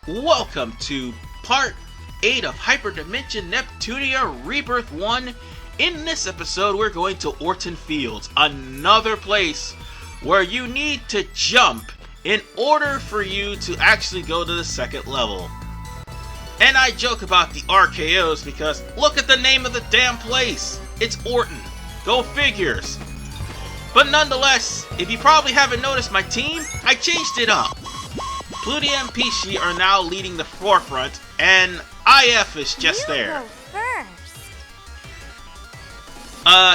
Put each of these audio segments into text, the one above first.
Welcome to Part 8 of Hyperdimension Neptunia Rebirth 1. In this episode, we're going to Ortan Fields, another place where you need to jump in order for you to actually go to the second level. And I joke about the RKOs because look at the name of the damn place. It's Ortan. Go figures. But nonetheless, if you probably haven't noticed my team, I changed it up. Plutia and Pishi are now leading the forefront, and IF is just there.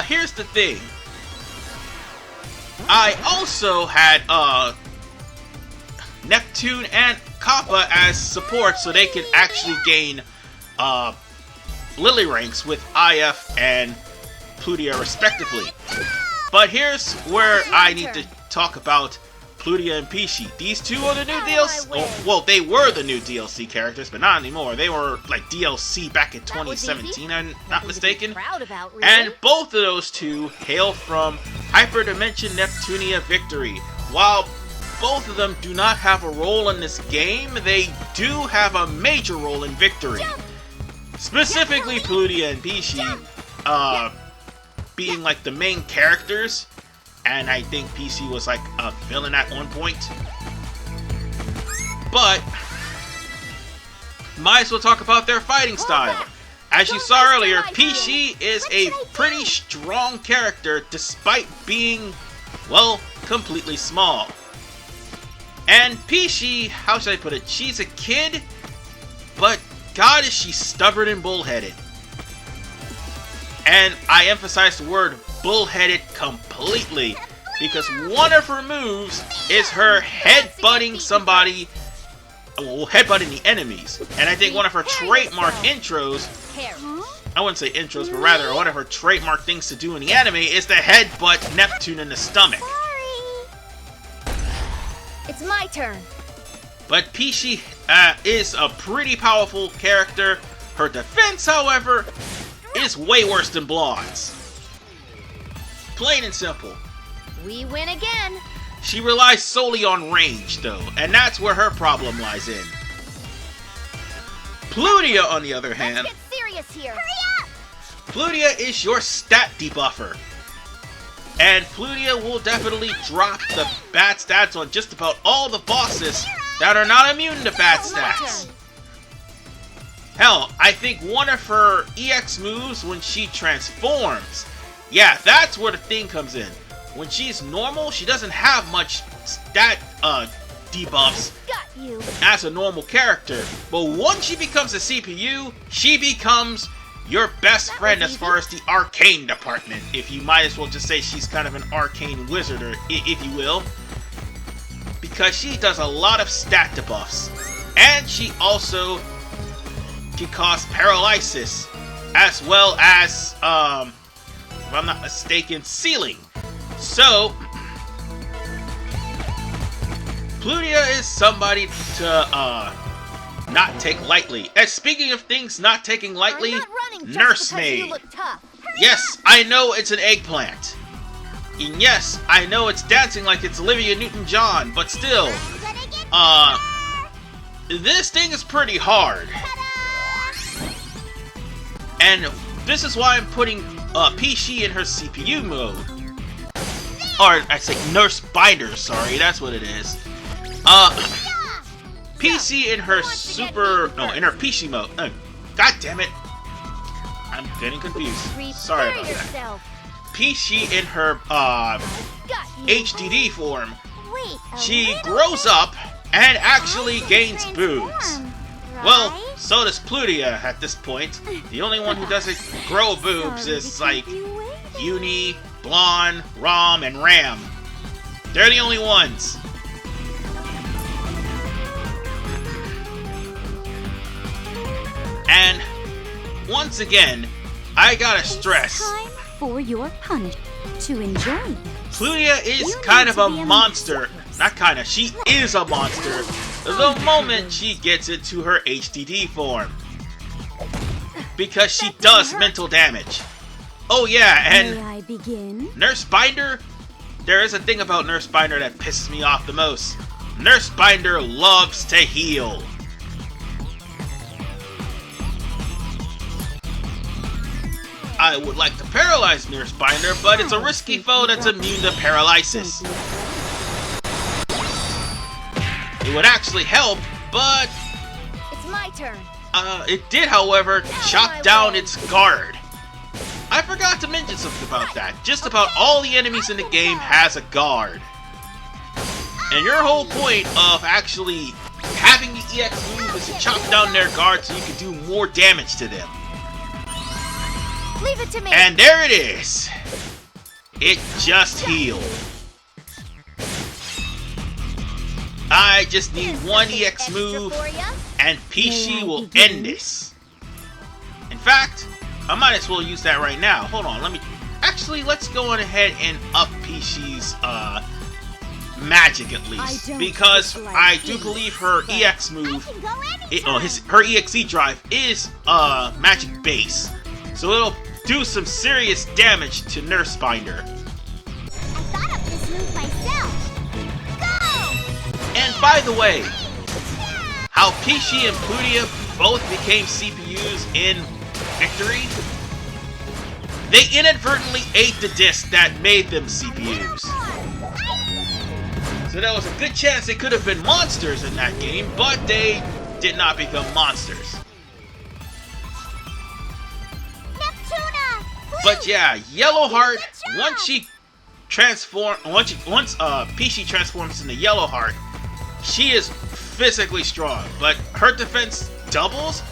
Here's the thing. I also had Neptune and Kappa as support so they can actually gain Lily ranks with IF and Plutia respectively. But here's where I need to talk about Plutia and Pishi. These two are the new DLC. Well, they were the new DLC characters, but not anymore. They were like DLC back in 2017, I'm not mistaken. And both of those two hail from Hyperdimension Neptunia Victory. While both of them do not have a role in this game, they do have a major role in Victory. Specifically, Plutia and Pishi being like the main characters. And I think PC was like a villain at one point. But might as well talk about their fighting style. As you saw earlier, PC is a pretty strong character despite being, well, completely small. And PC, how should I put it? She's a kid, but God is she stubborn and bullheaded. And I emphasize the word bullheaded completely, because one of her moves is her headbutting somebody, well, headbutting the enemies. And I think one of her trademark intros, I wouldn't say intros, but rather one of her trademark things to do in the anime is to headbutt Neptune in the stomach. It's my turn. But Pishi is a pretty powerful character. Her defense, however, is way worse than Blonde's. Plain and simple. We win again. She relies solely on range, though, and that's where her problem lies in. Plutia, on the other hand, Let's get serious here. Hurry up! Plutia is your stat debuffer. And Plutia will definitely drop the bad stats on just about all the bosses that are not immune to bad stats. Hell, I think one of her EX moves when she transforms, yeah, that's where the thing comes in. When she's normal, she doesn't have much stat debuffs as a normal character. But once she becomes a CPU, she becomes your best friend as far as the arcane department. If you might as well just say she's kind of an arcane wizard, or if you will. Because she does a lot of stat debuffs. And she also can cause paralysis, as well as, if I'm not mistaken, sealing. So, Plutia is somebody to not take lightly. And speaking of things not taking lightly, Nursemaid. Yes, I know it's an eggplant. And yes, I know it's dancing like it's Olivia Newton-John, but still, this thing is pretty hard. And this is why I'm putting Pishi in her CPU mode. Or, I say Nurse Binder, sorry, that's what it is. PC in her in her Pishi mode. God damn it. I'm getting confused. Sorry about that. Pishi in her HDD form. She grows up and actually gains boobs. Well, so does Plutia at this point. The only one who doesn't grow boobs is like Uni, Blonde, Rom, and Ram. They're the only ones. And once again, I gotta stress, Time for your punch to enjoy. Plutia is kind of a monster. Not kinda, she is a monster the moment she gets into her HDD form. Because she does mental damage. Oh yeah, and May I begin? Nurse Binder, there is a thing about Nurse Binder that pisses me off the most. Nurse Binder loves to heal. I would like to paralyze Nursebinder, but it's a risky foe that's immune to paralysis. It would actually help, but It's my turn. it did, however, chop down its guard. I forgot to mention something about that. Just about all the enemies in the game has a guard. And your whole point of actually having the EX move is to chop down their guard so you can do more damage to them. Leave it to me. And there it is. It just healed. I just need one EX move, and Pishi will end this. In fact, I might as well use that right now. Hold on, let's go on ahead and up Pishi's magic at least, because I do believe her EX move, her EXE drive is magic base, so it'll do some serious damage to Nursebinder. I thought of this move myself. Go! And by the way, how Pishi and Plutia both became CPUs in Victory, they inadvertently ate the disc that made them CPUs. So there was a good chance they could have been monsters in that game, but they did not become monsters. But yeah, Yellowheart, once Pishi transforms into Yellowheart, she is physically strong, but her defense doubles,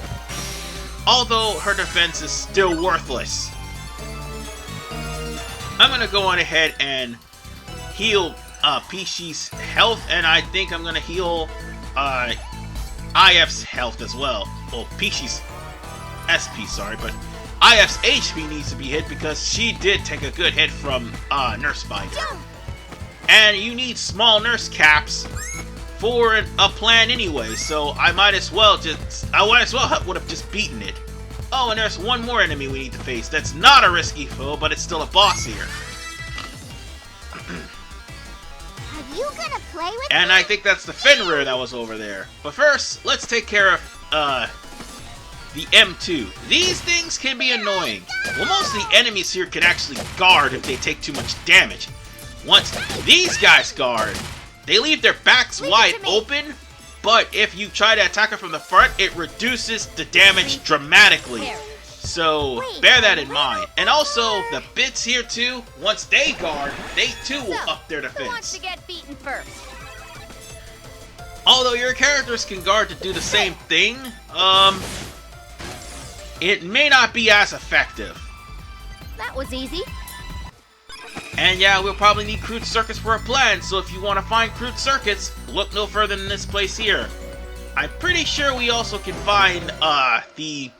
although her defense is still worthless. I'm gonna go on ahead and heal Pishi's health, and I think I'm gonna heal IF's health as well. Well, Pishi's SP, sorry, but IF's HP needs to be hit because she did take a good hit from Nursebinder. And you need small nurse caps for a plan anyway, so I might as well would have just beaten it. Oh, and there's one more enemy we need to face. That's not a risky foe, but it's still a boss here. Are you gonna play with And me? I think that's the Fenrir that was over there. But first, let's take care of the M2. These things can be annoying. Well, most of the enemies here can actually guard if they take too much damage. Once these guys guard, they leave their backs wide open, but if you try to attack it from the front, it reduces the damage dramatically. So bear that in mind. And also, the bits here too, once they guard, they too will up their Who wants defense. to get beaten first? Although your characters can guard to do the same thing, it may not be as effective. That was easy. And yeah, we'll probably need crude circuits for a plan, so if you want to find crude circuits, look no further than this place here. I'm pretty sure we also can find the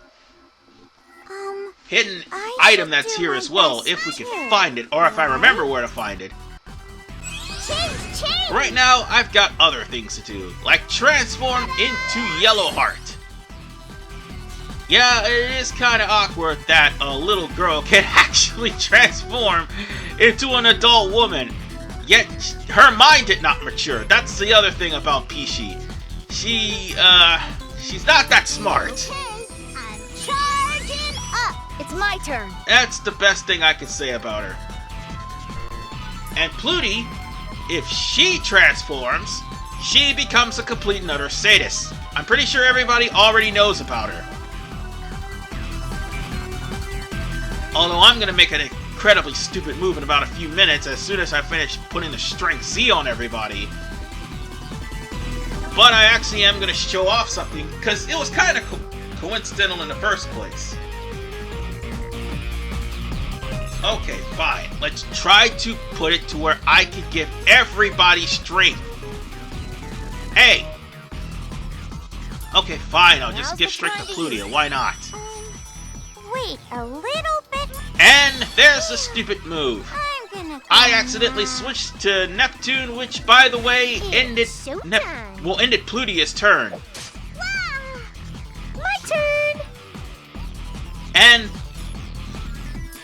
hidden item that's here as well, if we can find it, or if I remember where to find it. Change! Right now, I've got other things to do, like transform into Yellowheart. Yeah, it is kind of awkward that a little girl can actually transform into an adult woman, yet her mind did not mature. That's the other thing about Pishi. She's not that smart. Okay, I'm charging up. It's my turn. That's the best thing I can say about her. And Plutie, if she transforms, she becomes a complete and utter sadist. I'm pretty sure everybody already knows about her. Although I'm going to make an incredibly stupid move in about a few minutes as soon as I finish putting the Strength Z on everybody. But I actually am going to show off something, because it was kind of coincidental in the first place. Okay, fine. Let's try to put it to where I can give everybody strength. Hey! Okay, fine. I'll just give strength to Plutia. Why not? Wait a little bit. And there's the stupid move. I'm gonna. I accidentally switched to Neptune, which, by the way, ended Plutia's turn. Wow! My turn. And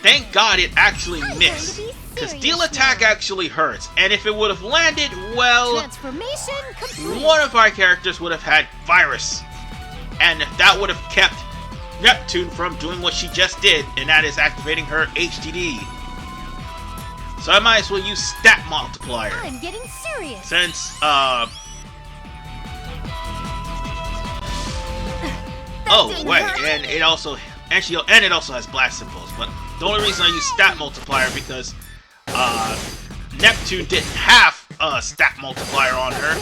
thank God it actually missed, because steel attack actually hurts. And if it would have landed, well, Transformation complete. one of our characters would have had virus, and that would have kept Neptune from doing what she just did, and that is activating her HDD. So I might as well use Stat Multiplier. I'm getting serious. Since, oh, wait, and it also has blast symbols, but the only reason I use Stat Multiplier because, Neptune didn't have a Stat Multiplier on her.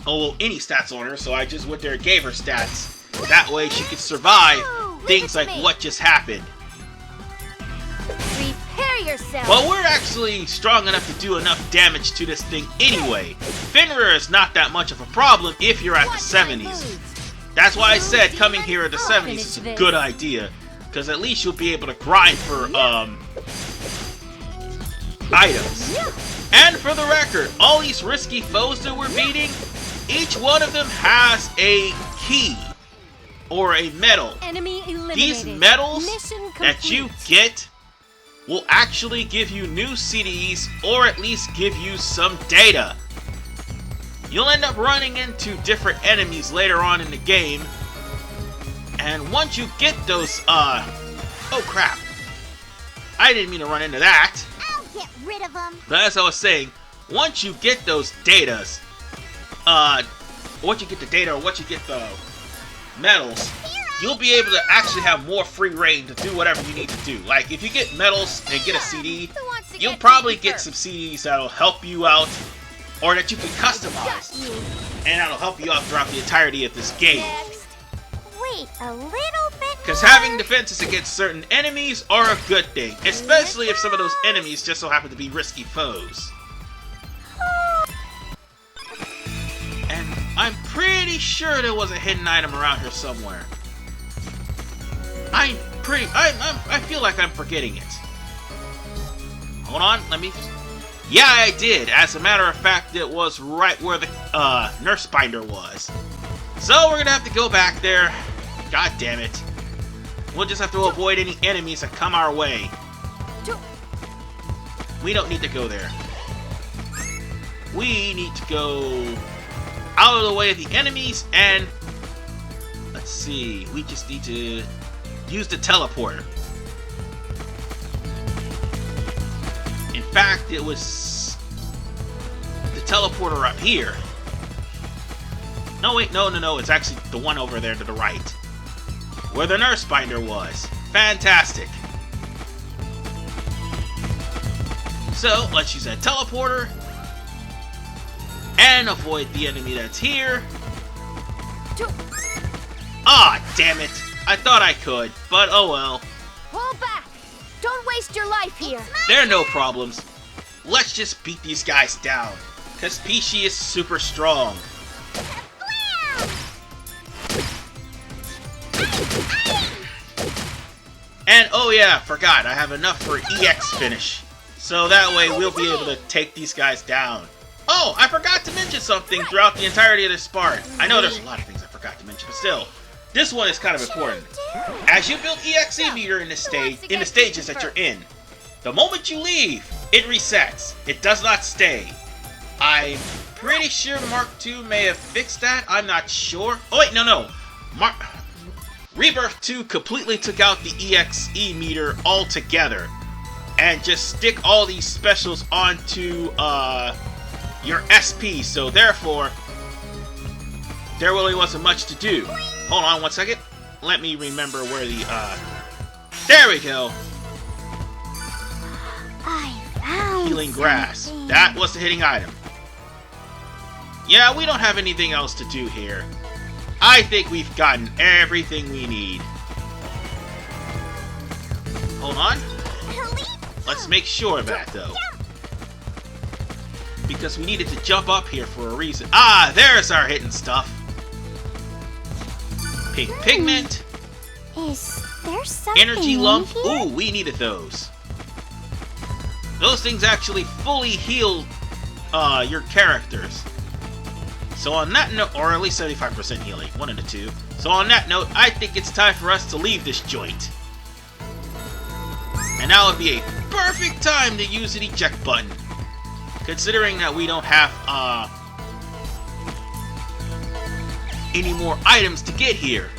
Oh, well, any stats on her, so I just went there and gave her stats. That way she could survive things like what just happened. Prepare yourself. Well, we're actually strong enough to do enough damage to this thing anyway. Fenrir is not that much of a problem if you're at the 70s. That's why I said coming here at the 70s is a good idea. Because at least you'll be able to grind for, items. And for the record, all these risky foes that we're beating, each one of them has a key. Or a medal. Enemy eliminated. These medals Mission that you complete. get will actually give you new CDs or at least give you some data. You'll end up running into different enemies later on in the game. And once you get those, oh crap. I didn't mean to run into that. I'll get rid of them. But as I was saying, once you get those datas, once you get the data or once you get the medals, you'll be able to actually have more free reign to do whatever you need to do. Like, if you get medals and get a CD, you'll probably get some CDs that'll help you out, or that you can customize, and that'll help you out throughout the entirety of this game. Wait a little bit. Because having defenses against certain enemies are a good thing, especially if some of those enemies just so happen to be risky foes. And I'm pretty sure there was a hidden item around here somewhere. I feel like I'm forgetting it. Hold on, let me... Yeah, I did. As a matter of fact, it was right where the nurse binder was. So we're gonna have to go back there. God damn it. We'll just have to avoid any enemies that come our way. We don't need to go there. We need to go out of the way of the enemies, and let's see, we just need to use the teleporter. In fact, it was the teleporter up here. No, wait, no, it's actually the one over there to the right, where the nurse binder was. Fantastic. So, let's use that teleporter and avoid the enemy that's here. Ah, damn it. I thought I could, but oh well. Pull back. Don't waste your life here. There are no problems. Let's just beat these guys down, because Peachy is super strong. And oh yeah, forgot, I have enough for EX finish. So that way we'll be able to take these guys down. Oh, I forgot to mention something throughout the entirety of this part. I know there's a lot of things I forgot to mention, but still, this one is kind of important. As you build EXE meter in the stages that you're in, the moment you leave, it resets. It does not stay. I'm pretty sure Mark II may have fixed that. I'm not sure. Oh wait, no. Rebirth 2 completely took out the EXE meter altogether and just stick all these specials onto your SP, so therefore there really wasn't much to do. Hold on one second. Let me remember where the there we go. I found Healing grass. That was the hitting item. Yeah, we don't have anything else to do here. I think we've gotten everything we need. Hold on. Let's make sure of that, though. Because we needed to jump up here for a reason. Ah, there's our hidden stuff. Pink pigment. Is there something Energy lump. in here? Ooh, we needed those. Those things actually fully heal your characters. So on that note, or at least 75% healing, one of the two. So on that note, I think it's time for us to leave this joint. And now would be a perfect time to use an eject button. Considering that we don't have any more items to get here.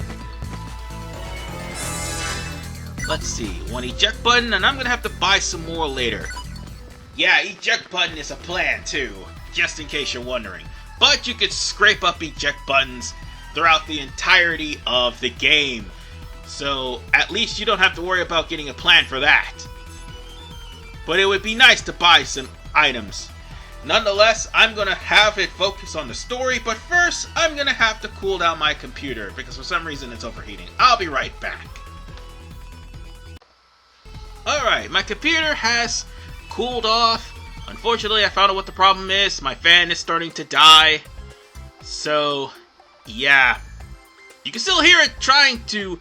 let's see, one eject button, and I'm gonna have to buy some more later. Yeah, eject button is a plan too, just in case you're wondering. But you could scrape up eject buttons throughout the entirety of the game. So at least you don't have to worry about getting a plan for that. But it would be nice to buy some items. Nonetheless, I'm gonna have it focus on the story, but first I'm gonna have to cool down my computer because for some reason it's overheating. I'll be right back. Alright, my computer has cooled off. Unfortunately, I found out what the problem is. My fan is starting to die. So, yeah. You can still hear it trying to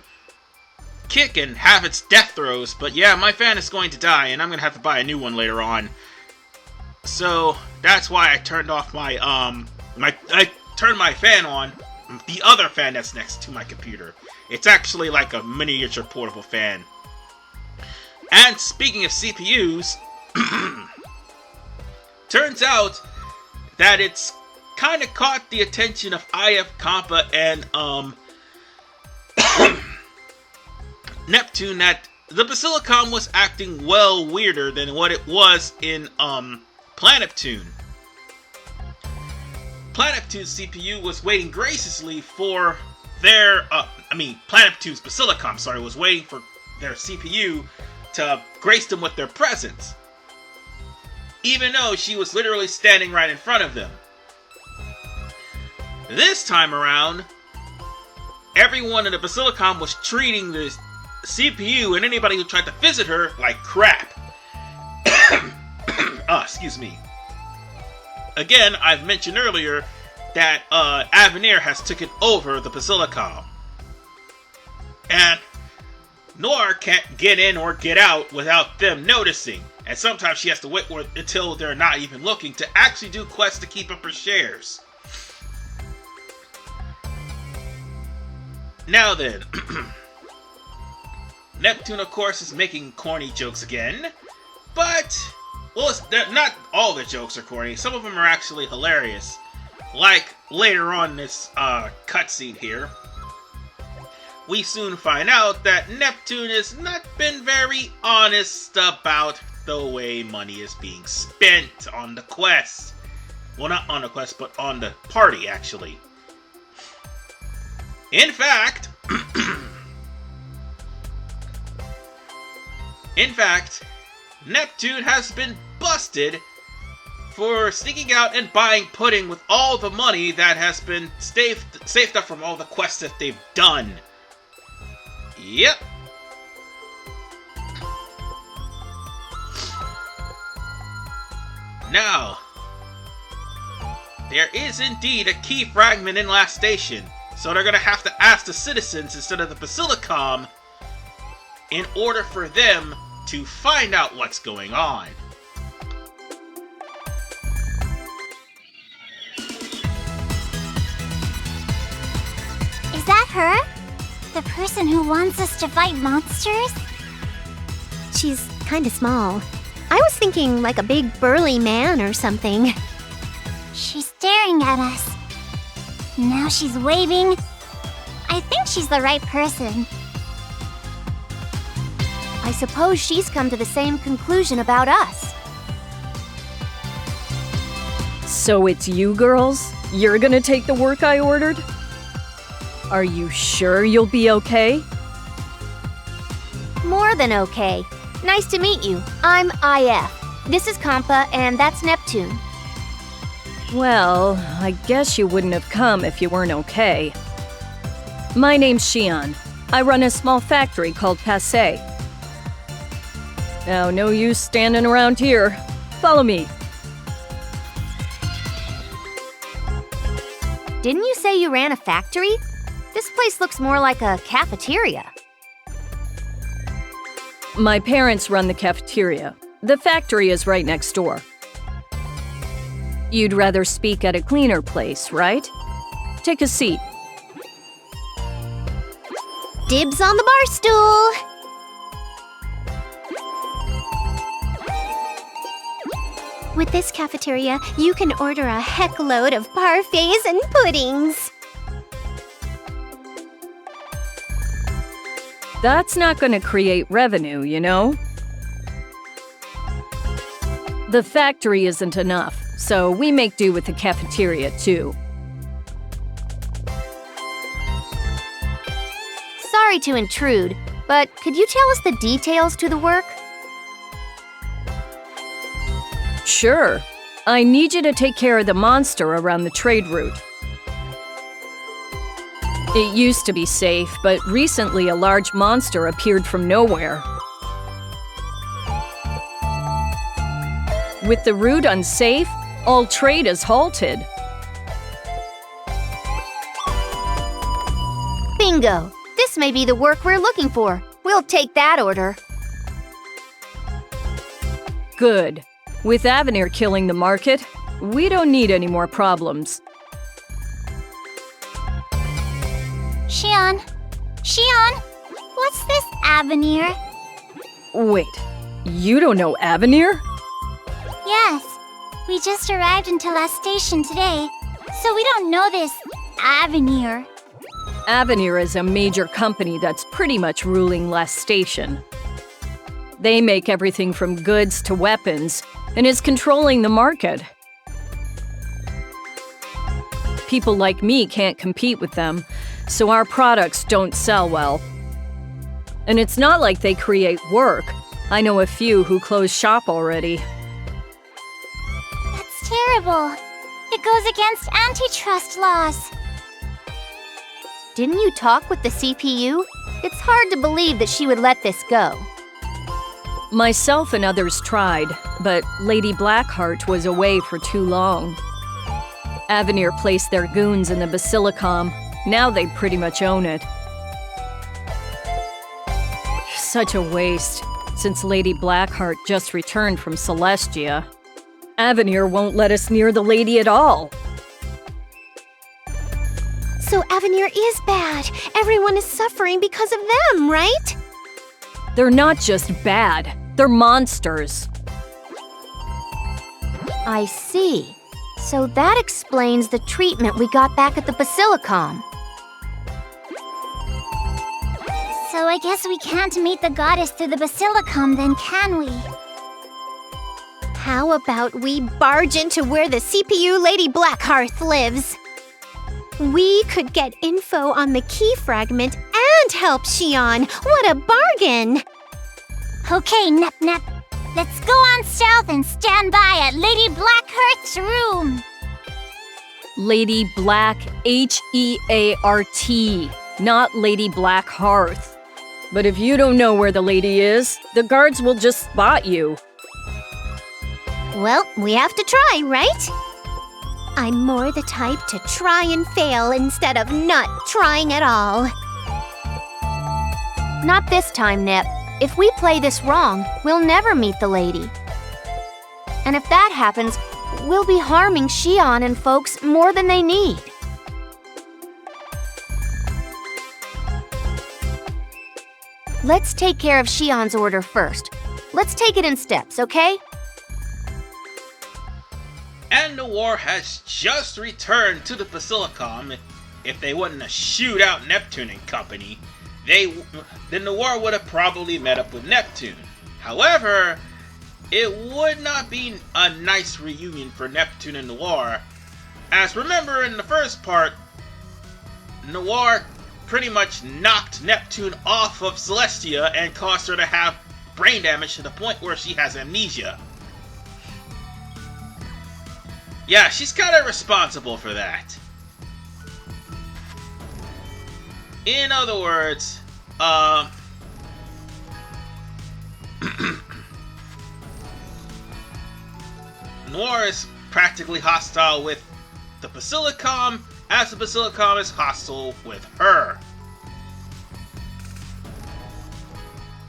kick and have its death throes, but yeah, my fan is going to die, and I'm going to have to buy a new one later on. So, that's why I turned off my, I turned my fan on, the other fan that's next to my computer. It's actually like a miniature portable fan. And speaking of CPUs, turns out that it's kind of caught the attention of IF Compa and Neptune that the Basilicom was acting well weirder than what it was in Planeptune. Planeptune's CPU was waiting graciously for their Planeptune's Basilicom, sorry, was waiting for their CPU to grace them with their presence, even though she was literally standing right in front of them. This time around, everyone in the Basilicom was treating the CPU and anybody who tried to visit her like crap. Excuse me. Again, I've mentioned earlier that Avenir has taken over the Basilicom. And Noir can't get in or get out without them noticing. And sometimes she has to wait until they're not even looking to actually do quests to keep up her shares. Now then, Neptune, of course, is making corny jokes again. But, well, not all the jokes are corny. Some of them are actually hilarious. Like, later on in this cutscene here, we soon find out that Neptune has not been very honest about the way money is being spent on the quest. Well, not on the quest, but on the party, actually. In fact, Neptune has been busted for sneaking out and buying pudding with all the money that has been saved up from all the quests that they've done. Yep. Now, there is indeed a key fragment in Last Station, so they're gonna have to ask the citizens instead of the Basilicom in order for them to find out what's going on. Is that her? The person who wants us to fight monsters? She's kinda small. I was thinking like a big burly man or something. She's staring at us. Now she's waving. I think she's the right person. I suppose she's come to the same conclusion about us. So it's you girls? You're gonna take the work I ordered? Are you sure you'll be okay? More than okay. Nice to meet you. I'm IF. This is Compa, and that's Neptune. Well, I guess you wouldn't have come if you weren't okay. My name's Chian. I run a small factory called Passe. Now, no use standing around here. Follow me. Didn't you say you ran a factory? This place looks more like a cafeteria. My parents run the cafeteria. The factory is right next door. You'd rather speak at a cleaner place, right? Take a seat. Dibs on the bar stool! With this cafeteria, you can order a heck load of parfaits and puddings. That's not going to create revenue, you know? The factory isn't enough, so we make do with the cafeteria, too. Sorry to intrude, but could you tell us the details to the work? Sure. I need you to take care of the monster around the trade route. It used to be safe, but recently a large monster appeared from nowhere. With the route unsafe, all trade is halted. Bingo! This may be the work we're looking for. We'll take that order. Good. With Avenir killing the market, we don't need any more problems. Chian? Chian? What's this Avenir? Wait, you don't know Avenir? Yes. We just arrived into last station today, so we don't know this Avenir. Avenir is a major company that's pretty much ruling Last Station. They make everything from goods to weapons, and is controlling the market. People like me can't compete with them, so our products don't sell well. And it's not like they create work. I know a few who closed shop already. That's terrible. It goes against antitrust laws. Didn't you talk with the CPU? It's hard to believe that she would let this go. Myself and others tried, but Lady Blackheart was away for too long. Avenir placed their goons in the Basilicom. Now they pretty much own it. Such a waste, since Lady Blackheart just returned from Celestia. Avenir won't let us near the lady at all. So Avenir is bad. Everyone is suffering because of them, right? They're not just bad, they're monsters. I see. So that explains the treatment we got back at the Basilicom. So I guess we can't meet the goddess through the Basilicom then, can we? How about we barge into where the CPU Lady Blackhearth lives? We could get info on the key fragment and help Chian. What a bargain! Okay, Nep Nep. Let's go on stealth and stand by at Lady Blackhearth's room. Lady Black H-E-A-R-T, not Lady Blackhearth. But if you don't know where the lady is, the guards will just spot you. Well, we have to try, right? I'm more the type to try and fail instead of not trying at all. Not this time, Nep. If we play this wrong, we'll never meet the lady. And if that happens, we'll be harming Chian and folks more than they need. Let's take care of Chian's order first. Let's take it in steps, okay? And Noir has just returned to the Basilicom. If they wouldn't have shoot out Neptune and company, then Noir would have probably met up with Neptune. However, it would not be a nice reunion for Neptune and Noir, as remember in the first part, Noir pretty much knocked Neptune off of Celestia and caused her to have brain damage to the point where she has amnesia. Yeah, she's kind of responsible for that. In other words, Noir is practically hostile with the Basilicom, as the Basilicom is hostile with her.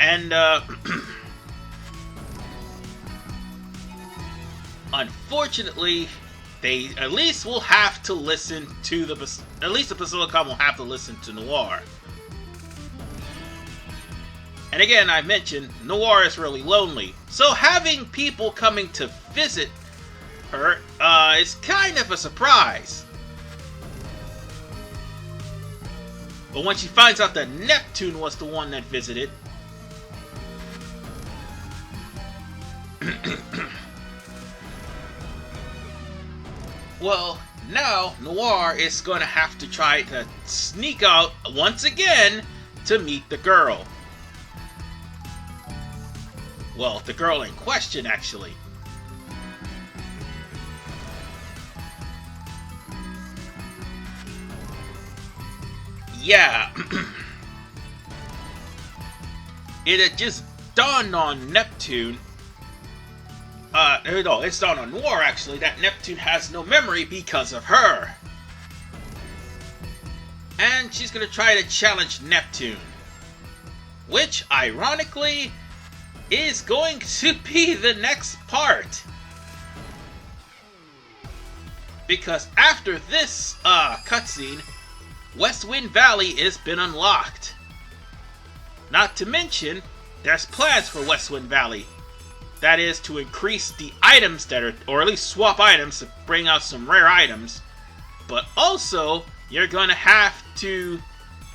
And, unfortunately, they at least will have to listen to the Basilicom will have to listen to Noir. And again, I mentioned Noir is really lonely, so having people coming to visit her is kind of a surprise. But when she finds out that Neptune was the one that visited, well, now Noir is going to have to try to sneak out once again to meet the girl. Well, the girl in question, actually. Yeah. It had just dawned on Neptune. No, it's dawned on Noir, actually, that Neptune has no memory because of her. And she's gonna try to challenge Neptune. Which, ironically, is going to be the next part. Because after this cutscene, Westwind Valley has been unlocked. Not to mention, there's plans for Westwind Valley. That is to increase the items that are, or at least swap items to bring out some rare items. But also, you're gonna have to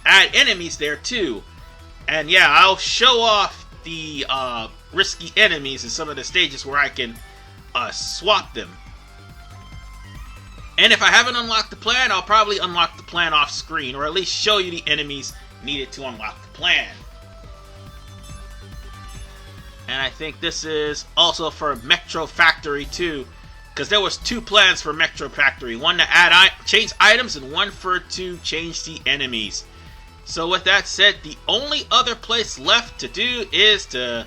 add enemies there too. And yeah, I'll show off the risky enemies in some of the stages where I can swap them. And if I haven't unlocked the plan, I'll probably unlock the plan off screen, or at least show you the enemies needed to unlock the plan. And I think this is also for Metro Factory too, because there was 2 plans for Metro Factory, one to change items and one to change the enemies. So with that said, the only other place left to do is to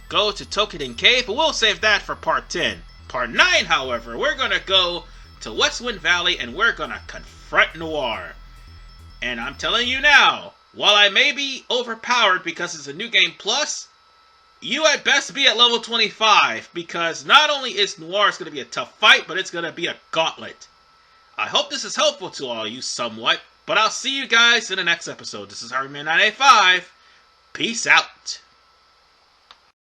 go to Tokiden Cave, but we'll save that for part 10. Part 9, however, we're gonna go to Westwind Valley and we're gonna confront Noir. And I'm telling you now, while I may be overpowered because it's a new game plus, you at best be at level 25, because not only is Noir's going to be a tough fight, but it's going to be a gauntlet. I hope this is helpful to all you somewhat, but I'll see you guys in the next episode. This is Hyperdimension 985. Peace out.